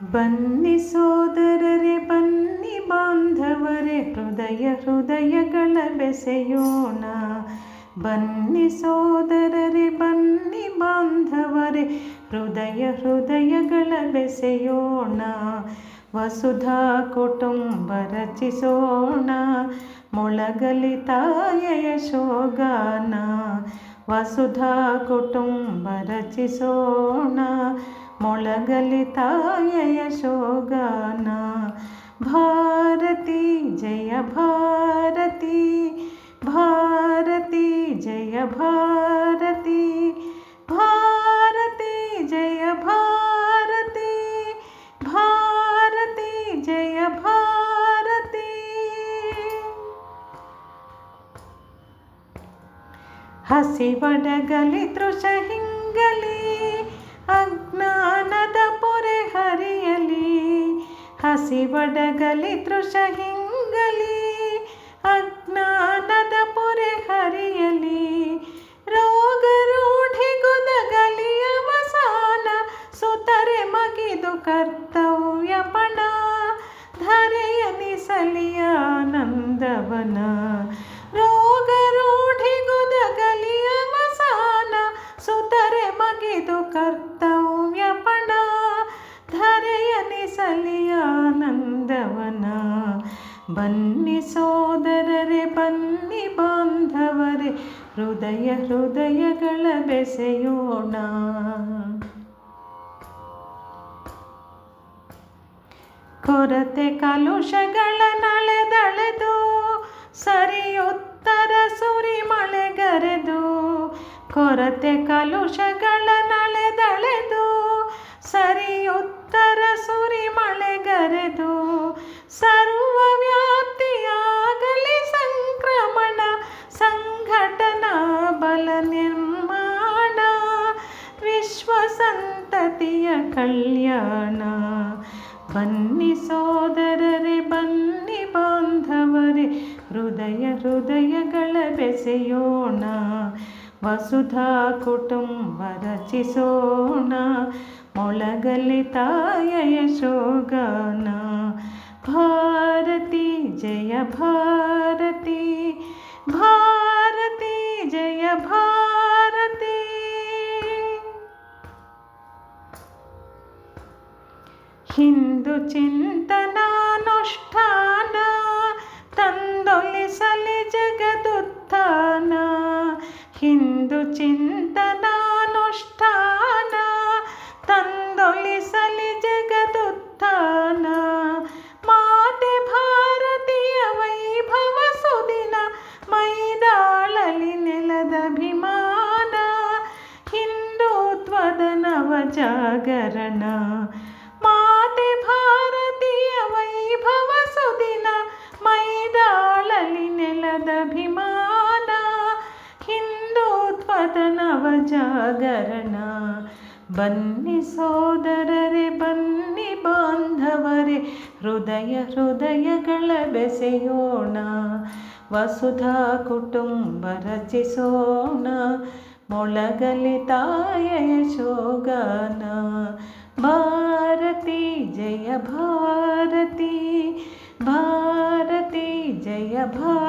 ಬನ್ನಿ ಸೋದರರೆ, ಬನ್ನಿ ಬಾಂಧವರೇ, ಹೃದಯಗಳ ಬೆಸೆಯೋಣ. ಬನ್ನಿ ಸೋದರರೆ, ಬನ್ನಿ ಬಾಂಧವರೇ, ಹೃದಯಗಳ ಬೆಸೆಯೋಣ. ವಸುಧಾ ಕುಟುಂಬ ರಚಿಸೋಣ, ಮೊಳಗಲಿ ತಾಯೆಯ ಶೋಗಾನ. ವಸುಧಾ ಕುಟುಂಬ ರಚಿಸೋಣ, ಮೊಳಗಲಿ ತಾಯೆಯ ಶೋಗಾನ. ಭಾರತಿ ಜಯ ಭಾರತಿ, ಭಾರತಿ ಜಯ ಭಾರತಿ, ಭಾರತಿ ಜಯ ಭಾರತಿ, ಭಾರತಿ ಜಯ ಭಾರತಿ. ಹಸಿವಡಗಲಿ ತೃಷ ಹಿಂಗಲಿ, ಅಜ್ಞಾನದ ಪೊರೆ ಹರಿಯಲಿ. ಹಸಿವಡಗಲಿ ತೃಷ ಹಿಂಗಲಿ, ಅಜ್ಞಾನದ ಪೊರೆ ಹರಿಯಲಿ. ರೋಗರೂಢಿಗೊದಗಲಿ ಅವಸಾನ, ಸುತರೆ ಮಗಿದು ಕರ್ತವ್ಯ ಪಣ. ಧರೆಯನಿಸಲಿ ಆನಂದವನ, ರೋಗರೂಢಿಗೊದಗಲಿ ಅವಸಾನ, ಸುತರೆ ಮಗಿದು ಕರ್ತವ್ಯ ಪಣ. ಧರೆಯನಿಸಲಿ ಆನಂದವನ. ಬನ್ನಿ ಸೋದರರೆ, ಬನ್ನಿ ಬಾಂಧವರೇ, ಹೃದಯಗಳ ಬೆಸೆಯೋಣ. ಕೊರತೆ ಕಲುಷಗಳ ನಳೆದಳೆದು, ಸರಿಯುತ್ತರ ಸುರಿ ಮಳೆಗರೆದು. ಕೊರತೆ ಕಲುಷಗಳ ನಳೆದಳೆದು, ಸರಿಯುತ್ತರ ಸುರಿ ಮಳೆಗರೆದು. ಸರ್ವ ವ್ಯಾಪ್ತಿಯಾಗಲಿ ಸಂಕ್ರಮಣ, ಸಂಘಟನಾ ಬಲ ನಿರ್ಮಾಣ. ವಿಶ್ವ ಸಂತತಿಯ ಕಲ್ಯಾಣ. ಬನ್ನಿ ಸೋದರರೆ, ಬನ್ನಿ ಬಾಂಧವರೇ, ಹೃದಯಗಳ ಬೆಸೆಯೋಣ. ವಸುಧಾ ಕುಟುಂಬ ರಚಿಸೋಣ, ಮೊಳಗಲಿ ತಾಯೆಯ ಶೋಗಾನ. ಭಾರತಿ ಜಯ ಭಾರತಿ, ಭಾರತಿ ಜಯ ಭಾರತಿ. ಹಿಂದೂ ಚಿಂತನಾನುಷ್ಠಾನ, ತಂದೊಲಿಸಲಿ ಜಗದುತ್ಥಾನ. ಹಿಂದೂ ಚಿಂತನಾನುಷ್ಠಾನ, ತಂದೊಲಿಸಲಿ ಜಗದುತ್ಥಾನ. ಮಾತೆ ಭಾರತೀಯ ವೈಭವ ಸುದಿನ, ಮೈದಾಳಲಿ ನೆಲದಭಿಮಾನ. ಹಿಂದುತ್ವದ ನವ ಜಾಗರಣ. ಮಾತೆ ಭಾರತೀಯ ವೈಭವ ಸುದಿನ, ಮೈದಾಳಲಿ ನೆಲದಭಿಮಾನ. ಹಿಂದುತ್ವದ ನವ ಜಾಗರಣ. ಬನ್ನಿ ಸೋದರರೆ, ಬನ್ನಿ ಬಾಂಧವರೇ, ಹೃದಯಗಳ ಬೆಸೆಯೋಣ. ವಸುಧಾ ಕುಟುಂಬ ರಚಿಸೋಣ, ಮೊಳಗಲಿ ತಾಯೆಯ ಶೋಗಾನ. ಭಾರತಿ ಜಯ ಭಾರತಿ, ಭಾರತಿ ಜಯ ಭಾರತಿ.